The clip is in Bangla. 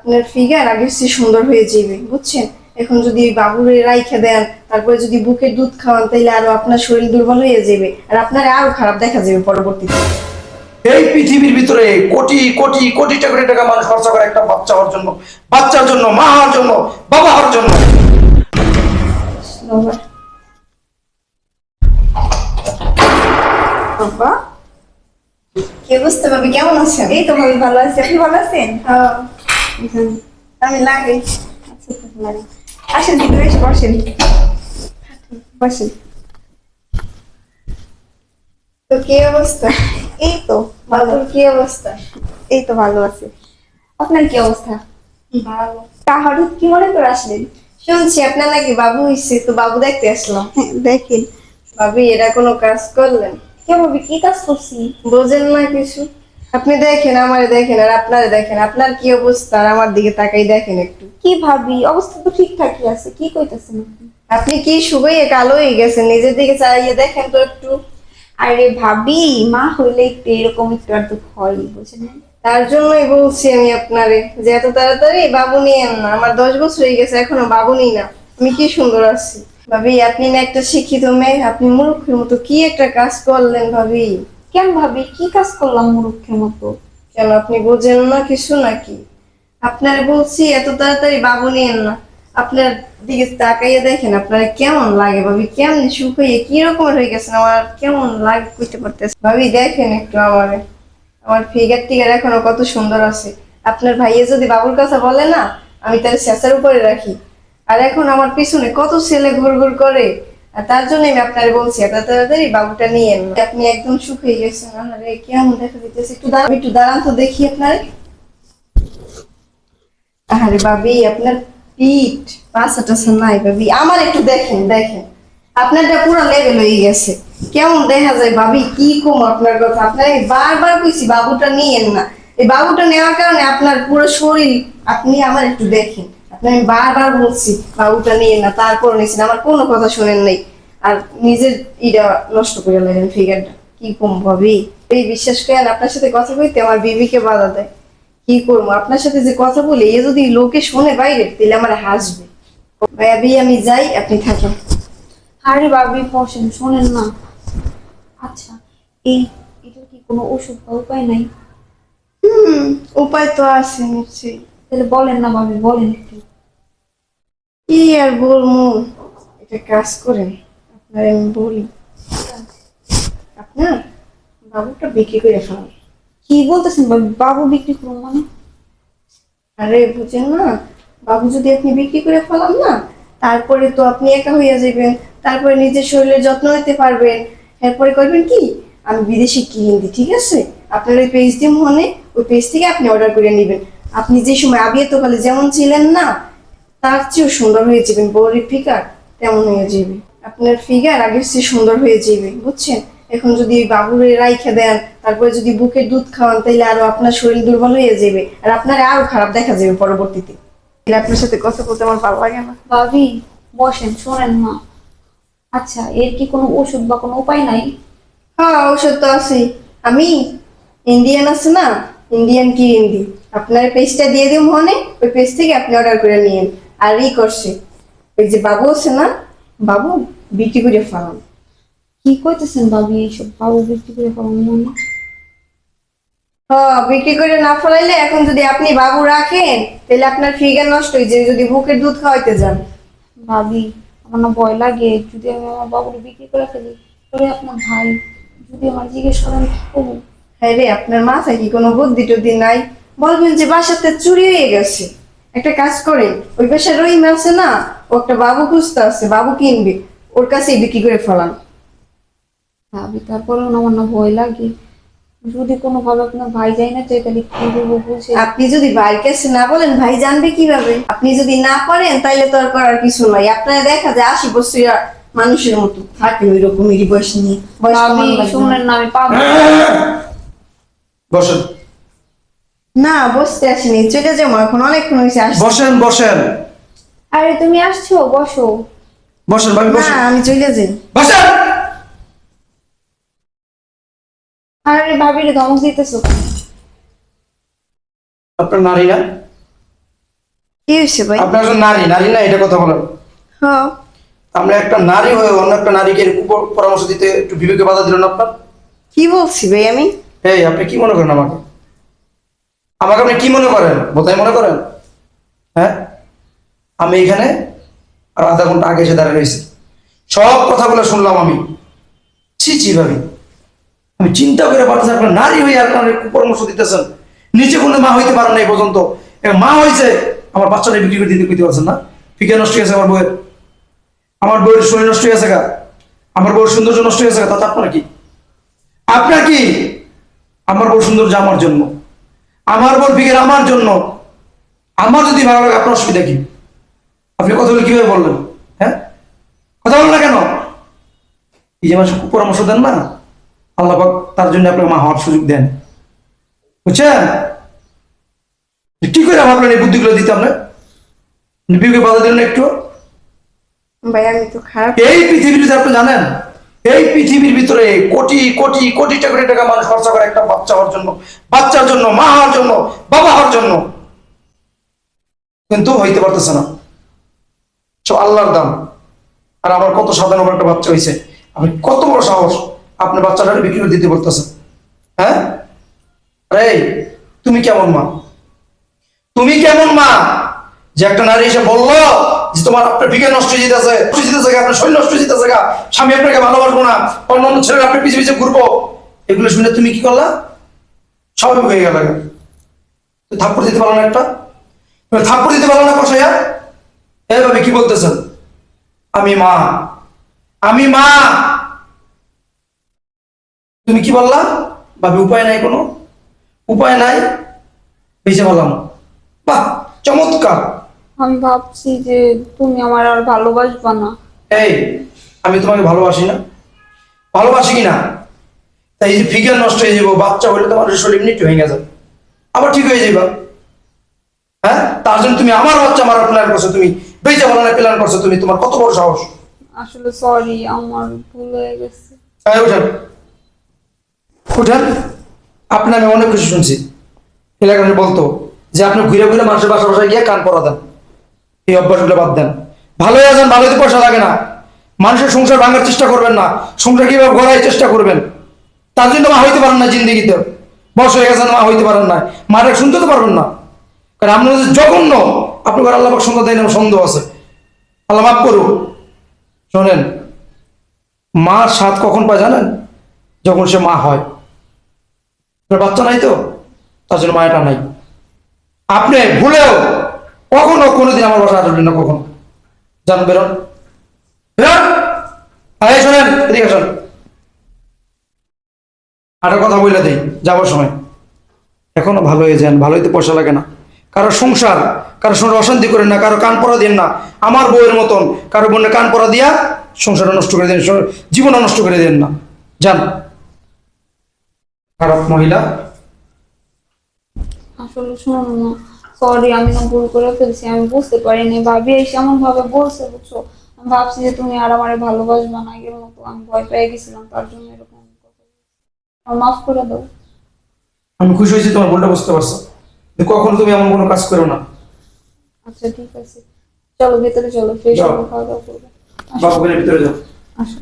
আপনার ফিগার আগের চেয়ে সুন্দর হয়ে যাবে, বুঝছেন? এখন যদি বাবুরে রাইখে দেন, তারপরে যদি বুকের দুধ খাওয়ান, তাইলে আরো আপনার শরীর দুর্বল হয়ে যাবে, আর আপনার আরো খারাপ দেখা যাবে পরবর্তীতে। এই পৃথিবীর ভিতরে কোটি কোটি কোটি কোটি টাকা মানুষ খরচা করে একটা বাচ্চা হওয়ার জন্য, বাচ্চার জন্য, মা হওয়ার জন্য, বাবা হওয়ার জন্য। বাবা, কি অবস্থা ভাবি, কেমন আছেন? এই তো ভাবি ভালো আছি, আপনি ভালো আছেন? হ্যাঁ, আমি লাগে। আচ্ছা, খুব ভালো। আসেন ভিতরে এসে বসেন, বসেন। তো কি অবস্থা? এই তো ভালো, বাবুর কি অবস্থা? এই তো ভালো আছে। আপনার কি অবস্থা? ভালো। তা হঠাৎ কি মনে করে আসলেন? শুনছি আপনার নাকি বাবু হইছে, তো বাবু দেখতে আসলাম। হ্যাঁ, দেখেন। ভাবি, এরা কোনো কাজ করলেন? কে ভাবি, কি কাজ করছি? বোঝেন না কিছু? আপনি দেখেন, আমারে দেখেন, আর আপনারে দেখেন, আপনার কি অবস্থা, আর আমার দিকে তাকাই দেখেন একটু। কি ভাবি, অবস্থা তো ঠিকঠাকই আছে, কি কইতাছেন আপনি? আপনি কি শুকাইয়ে কালো হয়ে গেছেন, নিজের দিকে চাইয়ে দেখেন তো একটু। আরে ভাবি, মা হইলে একটু এরকম একটু আর দুঃখ হয়, বুঝেন না? তার জন্যই বলছি আমি আপনারে যে এত তাড়াতাড়ি বাবু নিয়েন না, আমার 10 বছর হয়ে গেছে, এখনো বাবু নিই না। আমি কি সুন্দর আছি ভাবি, আপনি না একটা শিক্ষিত মেয়ে, আপনি মূর্খের মতো কি একটা কাজ করলেন ভাবি। কেন ভাবি, কি কাজ করলাম মূর্খের মতো? কেন, আপনি বোঝেন না কিছু নাকি? আপনার বলছি এত তাড়াতাড়ি বাবু নিয়েন না। আপনার দিকে তাকাইয়ে দেখেন আপনার কেমন লাগে ভাবি, কেমন শুকিয়ে কি রকম হয়ে গেছেন, আমার কেমন লাগে বুঝতে পারতেছে ভাবি। দেখেন একটু আমারে, আমার ফিগার টিগার এখনো কত সুন্দর আছে। আপনার ভাইয়ে যদি বাবুর কথা বলে না, আমি তার শেষের উপরে রাখি। আর এখন আমার পিছনে কত ছেলে ঘুর ঘুর করে, আর তার জন্য আমি আপনার বলছি এত তাড়াতাড়ি বাবুটা নিয়েন না। আপনি একদম শুকিয়ে গেছেন, আরে কেমন দেখা দিতেছে। একটু দাঁড়ান তো দেখি আপনার। আরে ভাবি, আপনার পিঠ পাছাটা নাই ভাবি, আমার একটু দেখেন দেখেন, আপনারটা পুরো লেভেল হয়ে গেছে। কেমন দেখা যায় ভাবি, কি কম আপনার কথা। আপনার আমি বারবার কইছি বাবুটা নিয়েন না, এই বাবুটা নেওয়ার কারণে আপনার পুরো শরীর। আপনি আমার একটু দেখেন, আপনি আমি বারবার বলছি বাবুটা নিয়েন না, তারপর নিয়েছেন, আমার কোনো কথা শোনেন নাই। আর নিজের ইটা নষ্ট করে লাগেন ফিগারটা। কি কম ভাবি, এই বিশ্বাস করেন আপনার সাথে কথা কইতে আমার বিবিকে বাধা দেয়। কি করবো, আপনার সাথে যে কথা বলি, এ যদি লোকে শোনে বাইরে, তাহলে আমার হাসবে। ভাবি আমি যাই, আপনি থাকেন। আরে ভাবি বসেন, শোনেন না। আচ্ছা, এই এটার কি কোনো ওষুধ বা উপায় নাই? হুম, উপায় তো আছে নিশ্চয়ই। তাহলে বলেন না ভাবি, বলেন একটু। কি আর বলবো, এটা কাজ করেন, আপনার আমি বলি। আপনার বাবুটা বিক্রি করে ফেলান। কি বলতেছেন ভাবি, বাবু বিক্রি করুন মানে? আরে বুঝেন না, বাবু যদি আপনি বিক্রি করে ফেলান না, তারপরে তো আপনি একা হইয়া যাবেন, তারপরে নিজের শরীরের যত্ন নিতে পারবেন। এরপরে করবেন কি, আমি বিদেশি কিনে দিই, ঠিক আছে? আপনার ওই পেজ দিয়ে মনে, ওই পেজ থেকে আপনি অর্ডার করে নেবেন। আপনি যে সময় আবিয়ে তো কালে যেমন ছিলেন না, তার চেয়েও সুন্দর হয়ে যাবেন, বউরের ফিগার তেমন হয়ে যাবে। আপনার ফিগার আগের চেয়ে সুন্দর হয়ে যাবে, বুঝছেন? এখন যদি বাবুরে রাইখে দেন, তারপরে যদি বুকের দুধ খাওয়ান, তাইলে আরো আপনার শরীর দুর্বল হয়ে যাবে, আর আপনার আরো খারাপ দেখা যাবে পরবর্তীতে। তাহলে আপনার সাথে কথা বলতে আমার ভালো লাগে না। ভাবি বসেন, শোনেন না। আচ্ছা, এর কি কোনো ওষুধ বা কোনো উপায় নাই? হ্যাঁ, ঔষধ তো আছে। আমি ইন্ডিয়ান আছে না, ইন্ডিয়ান কি হিন্দি, আপনার পেজটা দিয়ে দিই মনে, ওই পেজ থেকে আপনি অর্ডার করে নিয়েন। আর ই করছে, ওই যে বাবু আছে না, বাবু বিক্রি করে ফেলান। কি কইতেছেন ভাবি, এইসব বাবু বিক্রি করে ফেলাম মানে? হ্যাঁ, বিক্রি করে না ফেলাইলে, এখন যদি আপনি বাবু রাখেন, তাহলে আপনার ফিগার নষ্ট হয়ে যাবে যদি বুকের দুধ খাওয়াইতে যান। ভাবি, আমার না ভয় লাগে, যদি আমি আমার বাবুকে বিক্রি করে ফেলি, তাহলে আপনার ভাই যদি আমার জিজ্ঞেস করেন কি করবো? হ্যাঁ রে, আপনার মাথায় কি কোনো বুদ্ধি টুদ্ধি নাই? বলবেন যে বাসাতে চুরি হয়ে গেছে। একটা কাজ করেন, ওই বাসায় রহিম আছে না, ও একটা বাবু খুঁজতে আছে, বাবু কিনবে, ওর কাছেই বিক্রি করে ফেলান। ভাবি তারপরেও না আমার না ভয় লাগে, যদি কোনোভাবে আপনার ভাই যায় না চাই, তাহলে কি করবো বুঝে? আপনি যদি ভাইয়ের কাছে না বলেন, ভাই জানবে কিভাবে? আপনি যদি না পারেন, তাইলে তো আর করার কিছু নাই। আপনারা দেখা যায় 80 বছর মানুষের মতো থাকে, ওই রকমেরই বয়স নিয়ে। বয়স ভাবি কমানো লাগবে না। শুনলেন না, আমি পাবো না। বসেন, না, বসতে আসিনি, চলে যাবো এখন, অনেকক্ষণ হয়েছে আসছি। বসেন, বসেন, আরে তুমি আসছো, বসো। বসেন ভাবি, না, বসেন, আমি চলে যাই। বসেন। আরে ভাবিরে ধমক দিতেছো? আপনার নারী না? কি হয়েছে ভাই? আপনি একজন নারী, নারী না এটা কথা বলেন। হ্যাঁ, আমরা একটা নারী হয়ে অন্য একটা নারীকে এরকম পরামর্শ দিতে একটু বিবেকে বাধা দিলেন আপনার। কি বলছি ভাই আমি? এই আপনি কি মনে করেন আমাকে? আমাকে আপনি কি মনে করেন? বোধহয় মনে করেন? হ্যাঁ, আমি এখানে আর আধা ঘন্টা আগে এসে দাঁড়িয়ে রয়েছি, সব কথাগুলো শুনলাম আমি। ছি ছি ভাবি, আমি চিন্তা করে পারতেছি আপনার নারী হয়ে আপনার পরামর্শ দিতেছেন। নিজে কোনো মা হইতে পারেন না এই পর্যন্ত, মা হয়েছে আমার বাচ্চাটা বিক্রি করে দিতে পারছেন না। ফিকে নষ্ট হয়েছে আমার বউয়ের, আমার বউয়ের শরীর নষ্ট হয়েছে গা, আমার বউয়ের সৌন্দর্য নষ্ট হয়েছে গা, তাতে আপনার কি? আপনার কি? আমার বউ সৌন্দর্য আমার জন্য, আমার বউ ফিকের আমার জন্য। আমার যদি ভালো লাগে আপনার অসুবিধা কি? আপনি কথা বলে কিভাবে বললেন? হ্যাঁ, কথা বলেন না কেন? এই যে মানুষ পরামর্শ দেন না, আল্লাহ পাক তার জন্য আপনাকে মা হওয়ার সুযোগ দেন, বুঝছেন? কি করে ভাবলেন এই বুদ্ধিগুলো দিতে আপনার? বিবেকে বাধা দিলেন একটু। ভাই আমি তো খারাপ। এই পৃথিবীতে আপনি জানেন, এই পৃথিবীর ভিতরে কোটি কোটি কোটি টাকা মানুষ খরচা করে একটা বাচ্চা হওয়ার জন্য, বাচ্চার জন্য, মা হওয়ার জন্য, বাবা হওয়ার জন্য, কিন্তু হইতে পারতেছে না। সব আল্লাহর দাম। আর আমার কত সাধারণ একটা বাচ্চা হয়েছে, আপনি কত বড় সাহস আপনি বাচ্চাটা বিক্রি করে দিতে বলতেছেন? হ্যাঁ, আরে তুমি কেমন মা? তুমি কেমন মা যে একটা নারী এসে বললো যে তোমার আপনার বিজ্ঞান নষ্ট হয়ে যেতেছে, আপনার শরীর নষ্ট হয়ে যেতেছে, স্বামী আপনাকে ভালোবাসবো না, অন্য ছেলে আপনি পিছিয়ে পিছিয়ে ঘুরবো, এগুলো শুনে তুমি কি করলা? স্বাভাবিক হয়ে গেল। থাপ্পড় দিতে পারলো না একটা? থাপ্পড় দিতে পারলো না কষাইয়া? এইভাবে কি বলতেছেন? আমি মা, আমি মা। তুমি কি বললা? ভাবি উপায় নাই, কোনো উপায় নাই, বেঁচে বললাম। বাহ, চমৎকার। আমি ভাবছি যে তুমি আমার আর ভালোবাসবা না। এই আমি তোমাকে ভালোবাসি না? ভালোবাসি কি না? তাই এই যে ফিগার নষ্ট হয়ে যাবো, বাচ্চা হলে তো মানুষের শরীর এমনি ভেঙে যাবে, আবার ঠিক হয়ে যাইবা। হ্যাঁ, তার জন্য তুমি আমার বাচ্চা মারার প্ল্যান করছো, তুমি বেঁচে বলার প্ল্যান করছো, তুমি তোমার কত বড় সাহস? আসলে সরি, আমার ভুল হয়ে গেছে। উঠেন, উঠেন। আপনি আমি অনেক কিছু শুনছি, এলাকার বলতো যে আপনি ঘুরে ঘুরে মানুষের বাসা বাসায় গিয়ে কান পরা দেন। এই অভ্যাসগুলো বাদ দেন। ভালো হয়ে যান, ভালো হতে পয়সা লাগে না। মানুষের সংসার ভাঙার চেষ্টা করবেন না, সংসার কিভাবে গড়ার চেষ্টা করবেন। তার জন্য মা হইতে পারেন না জিন্দিগিতে, বয়স হয়ে গেছেন, মা হইতে পারেন না, মাটা শুনতে তো পারবেন না। কারণ আপনার জঘন্য, আপনি আল্লাহ পাক সন্দেহ দেয় না, সন্দেহ আছে, আল্লাহ মাফ করুক। শোনেন, মার স্বাদ কখন পায় জানেন? যখন সে মা হয়। আপনার বাচ্চা নাই তো, তার জন্য মায়াটা নাই। আপনি ভুলেও কখনো কোনোদিন আমার বাসায় আসবেন না, কখনো। যান, বেরোন, বেরোন। এই শোনেন, এদিকে আসুন। আরেকটা কথা বলে দিই যাবার সময়, এখনো ভালো হয়ে যান, ভালো হইতে পয়সা লাগে না। কারো সংসার, কারো সঙ্গে অশান্তি করেন না, কারো কান পরা দিন না। আমার বউয়ের মতন কারো বোনের কান পরা দিয়া সংসারটা নষ্ট করে দেন, জীবনও নষ্ট করে দেন না। যান, খারাপ মহিলা। আসলে শোনো না, সরি, আমি না ভুল করে ফেলছি, আমি বুঝতে পারিনি। ভাবি এসে এমন ভাবে বলছে, বুঝছো? আমি ভাবছি যে তুমি আর আমারে ভালোবাসবা না, আগের মতো। আমি ভয় পেয়ে গেছিলাম, তার জন্য এরকম কথা বলছি। আমার মাফ করে দাও। আমি খুশি হয়েছি তোমার ভুলটা বুঝতে পারছো, কিন্তু কখনো তুমি এমন কোনো কাজ করো না। আচ্ছা ঠিক আছে, চলো ভেতরে চলো, ফ্রেশ যাও। হবো, খাওয়া দাওয়া করবো। বাবু ভিতরে যাও। আসো।